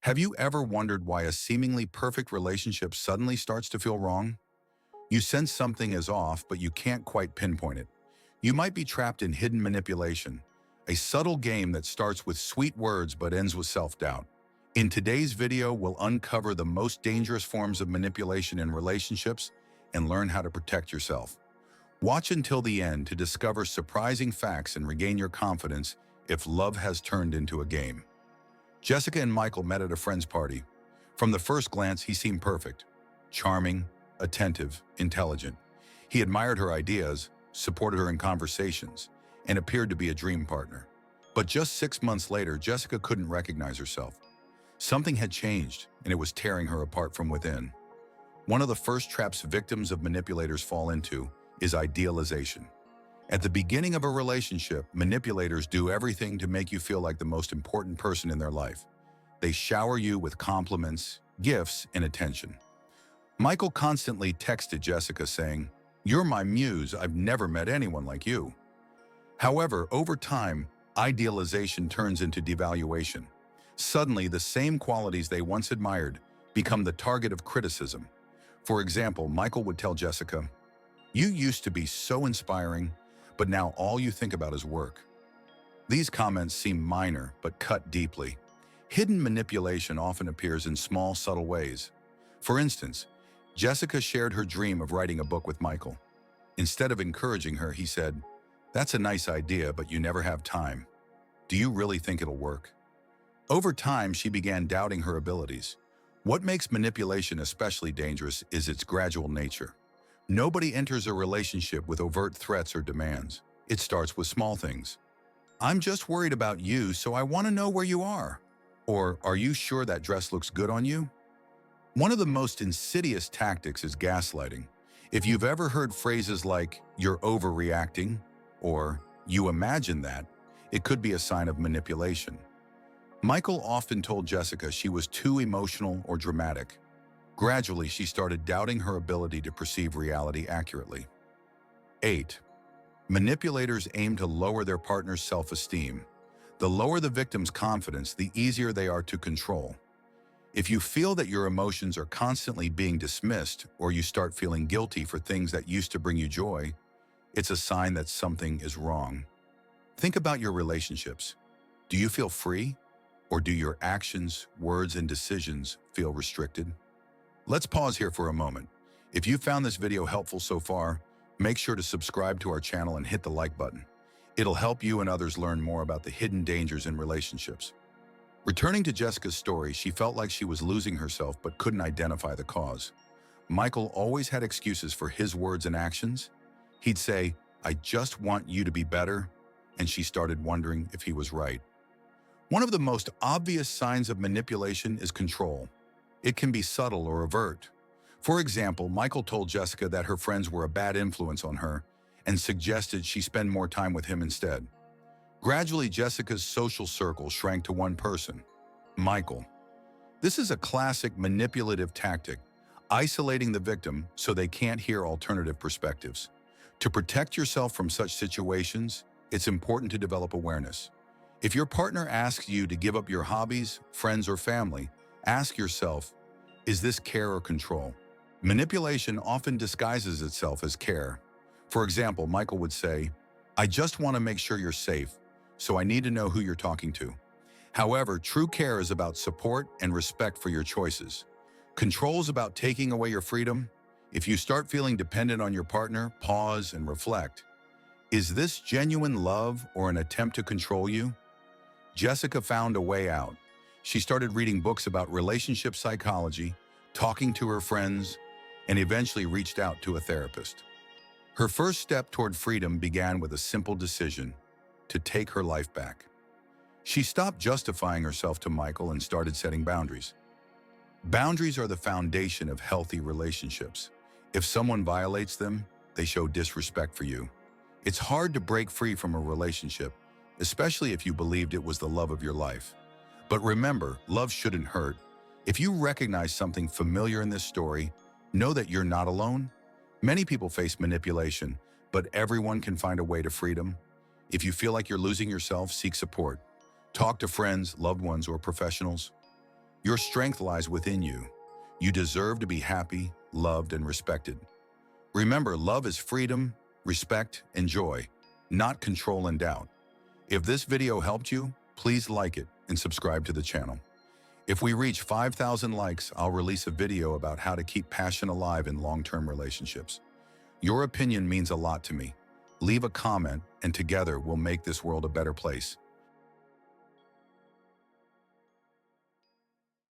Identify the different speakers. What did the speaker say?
Speaker 1: Have you ever wondered why a seemingly perfect relationship suddenly starts to feel wrong? You sense something is off, but you can't quite pinpoint it. You might be trapped in hidden manipulation, a subtle game that starts with sweet words but ends with self-doubt. In today's video, we'll uncover the most dangerous forms of manipulation in relationships and learn how to protect yourself. Watch until the end to discover surprising facts and regain your confidence if love has turned into a game. Jessica and Michael met at a friend's party. From the first glance, he seemed perfect. Charming, attentive, intelligent. He admired her ideas, supported her in conversations, and appeared to be a dream partner. But just 6 months later, Jessica couldn't recognize herself. Something had changed, and it was tearing her apart from within. One of the first traps victims of manipulators fall into is idealization. At the beginning of a relationship, manipulators do everything to make you feel like the most important person in their life. They shower you with compliments, gifts, and attention. Michael constantly texted Jessica saying, "You're my muse, I've never met anyone like you." However, over time, idealization turns into devaluation. Suddenly, the same qualities they once admired become the target of criticism. For example, Michael would tell Jessica, "You used to be so inspiring, but now all you think about is work." These comments seem minor, but cut deeply. Hidden manipulation often appears in small, subtle ways. For instance, Jessica shared her dream of writing a book with Michael. Instead of encouraging her, he said, "That's a nice idea, but you never have time. Do you really think it'll work?" Over time, she began doubting her abilities. What makes manipulation especially dangerous is its gradual nature. Nobody enters a relationship with overt threats or demands. It starts with small things. "I'm just worried about you, so I want to know where you are." Or, "Are you sure that dress looks good on you?" One of the most insidious tactics is gaslighting. If you've ever heard phrases like, "You're overreacting," or "You imagine that," it could be a sign of manipulation. Michael often told Jessica she was too emotional or dramatic. Gradually, she started doubting her ability to perceive reality accurately. 8. Manipulators aim to lower their partner's self-esteem. The lower the victim's confidence, the easier they are to control. If you feel that your emotions are constantly being dismissed, or you start feeling guilty for things that used to bring you joy, it's a sign that something is wrong. Think about your relationships. Do you feel free? Or do your actions, words, and decisions feel restricted? Let's pause here for a moment. If you found this video helpful so far, make sure to subscribe to our channel and hit the like button. It'll help you and others learn more about the hidden dangers in relationships. Returning to Jessica's story, she felt like she was losing herself but couldn't identify the cause. Michael always had excuses for his words and actions. He'd say, "I just want you to be better," and she started wondering if he was right. One of the most obvious signs of manipulation is control. It can be subtle or overt. For example, Michael told Jessica that her friends were a bad influence on her and suggested she spend more time with him instead. Gradually, Jessica's social circle shrank to one person, Michael. This is a classic manipulative tactic, isolating the victim so they can't hear alternative perspectives. To protect yourself from such situations, it's important to develop awareness. If your partner asks you to give up your hobbies, friends, or family, ask yourself, is this care or control? Manipulation often disguises itself as care. For example, Michael would say, "I just want to make sure you're safe, so I need to know who you're talking to." However, true care is about support and respect for your choices. Control is about taking away your freedom. If you start feeling dependent on your partner, pause and reflect. Is this genuine love or an attempt to control you? Jessica found a way out. She started reading books about relationship psychology, talking to her friends, and eventually reached out to a therapist. Her first step toward freedom began with a simple decision: to take her life back. She stopped justifying herself to Michael and started setting boundaries. Boundaries are the foundation of healthy relationships. If someone violates them, they show disrespect for you. It's hard to break free from a relationship, especially if you believed it was the love of your life. But remember, love shouldn't hurt. If you recognize something familiar in this story, know that you're not alone. Many people face manipulation, but everyone can find a way to freedom. If you feel like you're losing yourself, seek support. Talk to friends, loved ones, or professionals. Your strength lies within you. You deserve to be happy, loved, and respected. Remember, love is freedom, respect, and joy, not control and doubt. If this video helped you, please like it and subscribe to the channel. If we reach 5,000 likes, I'll release a video about how to keep passion alive in long-term relationships. Your opinion means a lot to me. Leave a comment, and together we'll make this world a better place.